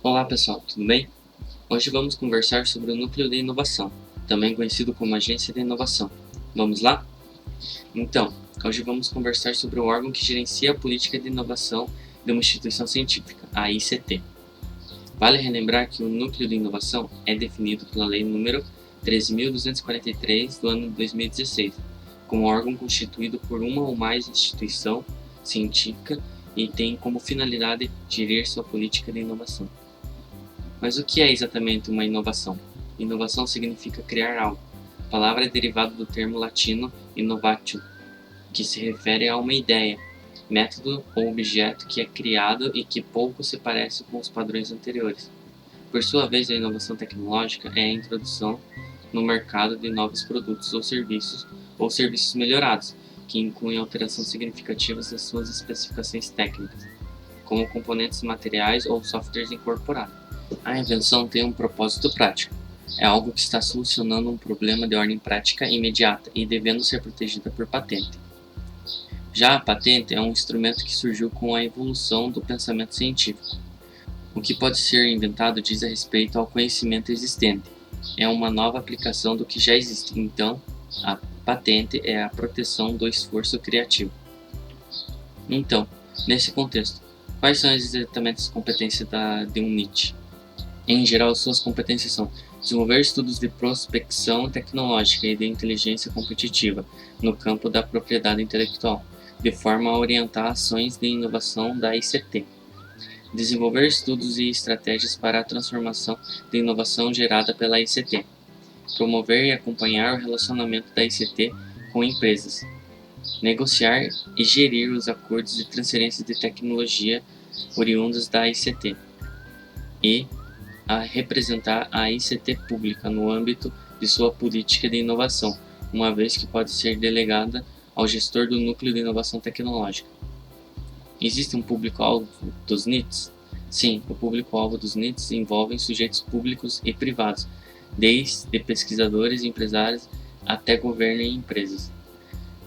Olá pessoal, tudo bem? Hoje vamos conversar sobre o Núcleo de Inovação, também conhecido como Agência de Inovação. Vamos lá? Então, hoje vamos conversar sobre o órgão que gerencia a política de inovação de uma instituição científica, a ICT. Vale relembrar que o Núcleo de Inovação é definido pela Lei nº 13.243 do ano de 2016, como órgão constituído por uma ou mais instituição científica e tem como finalidade gerir sua política de inovação. Mas o que é exatamente uma inovação? Inovação significa criar algo. A palavra é derivada do termo latino innovatio, que se refere a uma ideia, método ou objeto que é criado e que pouco se parece com os padrões anteriores. Por sua vez, a inovação tecnológica é a introdução no mercado de novos produtos ou serviços melhorados, que incluem alterações significativas das suas especificações técnicas, como componentes materiais ou softwares incorporados. A invenção tem um propósito prático. É algo que está solucionando um problema de ordem prática imediata e devendo ser protegida por patente. Já a patente é um instrumento que surgiu com a evolução do pensamento científico. O que pode ser inventado diz a respeito ao conhecimento existente. É uma nova aplicação do que já existe, então a patente é a proteção do esforço criativo. Então, nesse contexto, quais são exatamente as competências de um NIT? Em geral, suas competências são desenvolver estudos de prospecção tecnológica e de inteligência competitiva no campo da propriedade intelectual, de forma a orientar ações de inovação da ICT. Desenvolver estudos e estratégias para a transformação de inovação gerada pela ICT. Promover e acompanhar o relacionamento da ICT com empresas. Negociar e gerir os acordos de transferência de tecnologia oriundos da ICT. E a representar a ICT pública no âmbito de sua política de inovação, uma vez que pode ser delegada ao gestor do Núcleo de Inovação Tecnológica. Existe um público-alvo dos NITs? Sim, o público-alvo dos NITs envolve sujeitos públicos e privados, desde pesquisadores e empresários até governo e empresas.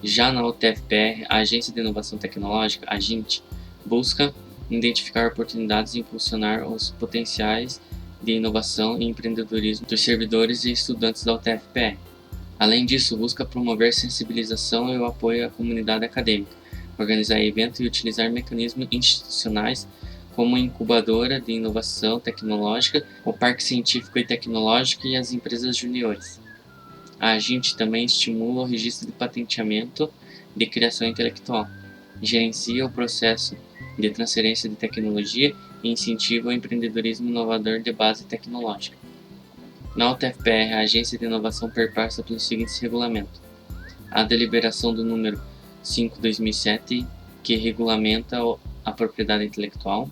Já na UTF-PR, a Agência de Inovação Tecnológica, a AGINT, busca identificar oportunidades e impulsionar os potenciais de inovação e empreendedorismo dos servidores e estudantes da UTF-PR. Além disso, busca promover sensibilização e o apoio à comunidade acadêmica, organizar eventos e utilizar mecanismos institucionais como a incubadora de inovação tecnológica, o Parque Científico e Tecnológico e as empresas juniores. A AGINT também estimula o registro de patenteamento de criação intelectual, gerencia o processo de transferência de tecnologia e incentiva o empreendedorismo inovador de base tecnológica. Na UTF-PR, a Agência de Inovação perpassa pelos seguintes regulamentos: a deliberação do número 5/2007, que regulamenta a propriedade intelectual,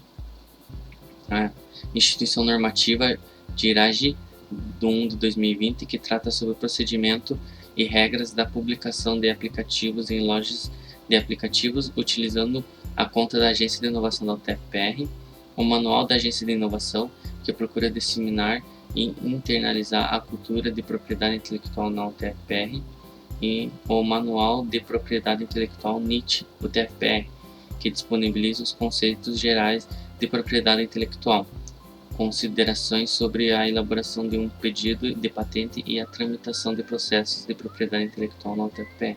a instituição normativa de IRAGE do 1 de 2020, que trata sobre o procedimento e regras da publicação de aplicativos em lojas de aplicativos utilizando a conta da Agência de Inovação da UTF-PR, o Manual da Agência de Inovação, que procura disseminar e internalizar a cultura de propriedade intelectual na UTF-PR, e o Manual de Propriedade Intelectual NIT UTF-PR, que disponibiliza os conceitos gerais de propriedade intelectual, considerações sobre a elaboração de um pedido de patente e a tramitação de processos de propriedade intelectual na UTF-PR.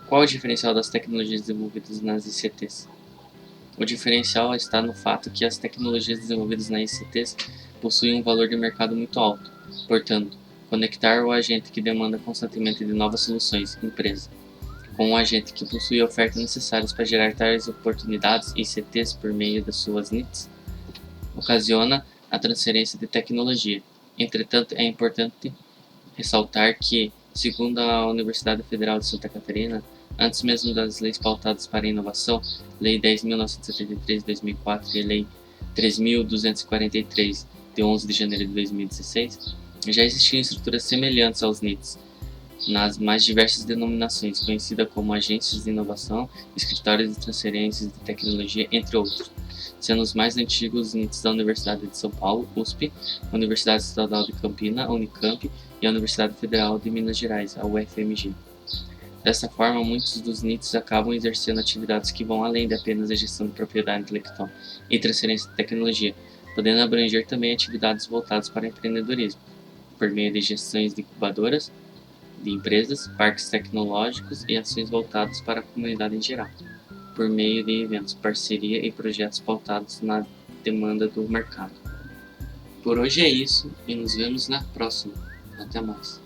Qual é o diferencial das tecnologias desenvolvidas nas ICTs? O diferencial está no fato que as tecnologias desenvolvidas nas ICTs possuem um valor de mercado muito alto. Portanto, conectar o agente que demanda constantemente de novas soluções, empresa, com um agente que possui ofertas necessárias para gerar tais oportunidades, ICTs, por meio das suas NITs, ocasiona a transferência de tecnologia. Entretanto, é importante ressaltar que, segundo a Universidade Federal de Santa Catarina, antes mesmo das leis pautadas para a inovação, Lei 10.973 de 2004 e Lei 3.243 de 11 de janeiro de 2016, já existiam estruturas semelhantes aos NITs, nas mais diversas denominações, conhecidas como agências de inovação, escritórios de transferências de tecnologia, entre outros, sendo os mais antigos os NITs da Universidade de São Paulo, USP, a Universidade Estadual de Campinas, Unicamp, e a Universidade Federal de Minas Gerais, a UFMG. Dessa forma, muitos dos NITs acabam exercendo atividades que vão além de apenas a gestão de propriedade intelectual e transferência de tecnologia, podendo abranger também atividades voltadas para empreendedorismo, por meio de gestões de incubadoras de empresas, parques tecnológicos e ações voltadas para a comunidade em geral, por meio de eventos, parceria e projetos pautados na demanda do mercado. Por hoje é isso e nos vemos na próxima. Até mais.